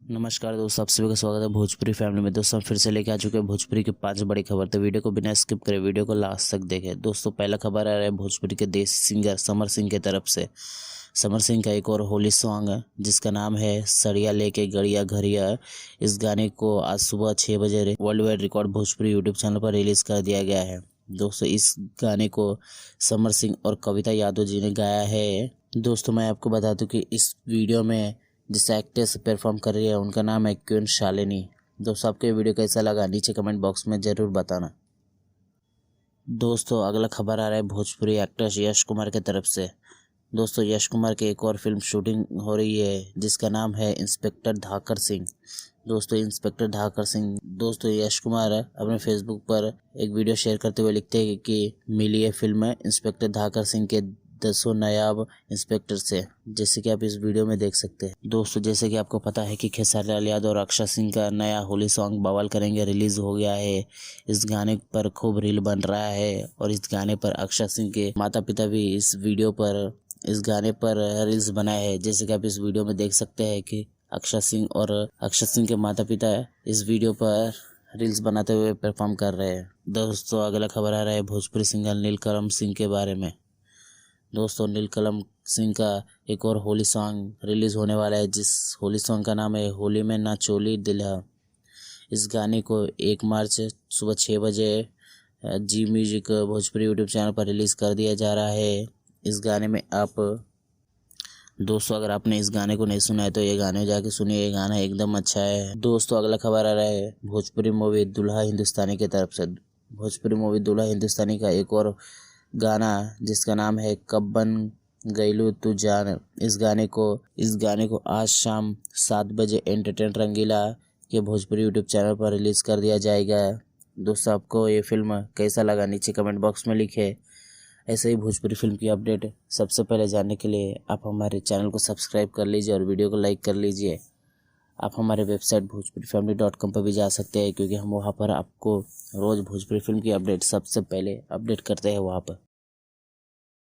नमस्कार दोस्तों, आप सभी का स्वागत है भोजपुरी फैमिली में। दोस्तों हम फिर से लेके आ चुके हैं भोजपुरी की 5 बड़ी खबर। तो वीडियो को बिना स्किप करे वीडियो को लास्ट तक देखें। दोस्तों पहला खबर आ रहा है भोजपुरी के देसी सिंगर समर सिंह की तरफ से। समर सिंह का एक और होली सॉन्ग है जिसका नाम है सड़िया लेके गड़िया घरिया। इस गाने को आज सुबह 6 बजे world wide record Bhojpuri YouTube channel पर रिलीज़ कर दिया गया है। दोस्तों इस गाने को समर सिंह और कविता यादव जी ने गाया है। दोस्तों मैं आपको बता दूं कि इस वीडियो में जिस एक्ट्रेस परफॉर्म कर रही है उनका नाम है क्वीन शालिनी। दोस्तों आपको ये वीडियो कैसा लगा नीचे कमेंट बॉक्स में ज़रूर बताना। दोस्तों अगला खबर आ रहा है भोजपुरी एक्ट्रेस यश कुमार की तरफ से। दोस्तों यश कुमार की एक और फिल्म शूटिंग हो रही है जिसका नाम है इंस्पेक्टर धाकर सिंह। दोस्तों इंस्पेक्टर धाकर सिंह दोस्तों यश कुमार अपने फेसबुक पर एक वीडियो शेयर करते हुए लिखते हैं कि मिली है फिल्म इंस्पेक्टर धाकर सिंह के 10 नायाब इंस्पेक्टर से, जैसे कि आप इस वीडियो में देख सकते हैं। दोस्तों जैसे कि आपको पता है कि खेसारी लाल यादव और अक्षय सिंह का नया होली सॉन्ग बवाल करेंगे रिलीज हो गया है। इस गाने पर खूब रील बन रहा है और इस गाने पर अक्षय सिंह के माता पिता भी इस गाने पर रील्स बनाए हैं। जैसे कि आप इस वीडियो में देख सकते हैं कि अक्षय सिंह के माता पिता इस वीडियो पर रील्स बनाते हुए परफॉर्म कर रहे हैं। दोस्तों अगला खबर आ रहा है भोजपुरी सिंगर नीलकमल सिंह के बारे में। दोस्तों नीलकमल सिंह का एक और होली सॉन्ग रिलीज़ होने वाला है जिस होली सॉन्ग का नाम है होली में ना चोली दिल्हा। इस गाने को 1 मार्च सुबह 6 बजे जी म्यूजिक भोजपुरी यूट्यूब चैनल पर रिलीज़ कर दिया जा रहा है। इस गाने में दोस्तों अगर आपने इस गाने को नहीं सुना है तो ये गाने जाके सुनिए, ये गाना एकदम अच्छा है। दोस्तों अगला खबर आ रहा है भोजपुरी मूवी दुल्हा हिंदुस्तानी की तरफ से। भोजपुरी मूवी दुल्हा हिंदुस्तानी का एक और गाना जिसका नाम है कब बन गईलू तू जान। इस गाने को आज शाम 7 बजे एंटरटेन रंगीला के भोजपुरी यूट्यूब चैनल पर रिलीज़ कर दिया जाएगा। दोस्तों आपको ये फिल्म कैसा लगा नीचे कमेंट बॉक्स में लिखे। ऐसे ही भोजपुरी फिल्म की अपडेट सबसे पहले जानने के लिए आप हमारे चैनल को सब्सक्राइब कर लीजिए और वीडियो को लाइक कर लीजिए। आप हमारे वेबसाइट भोजपुरीफैमिली.com पर भी जा सकते हैं क्योंकि हम वहाँ पर आपको रोज़ भोजपुरी फिल्म की अपडेट सबसे पहले अपडेट करते हैं वहाँ पर।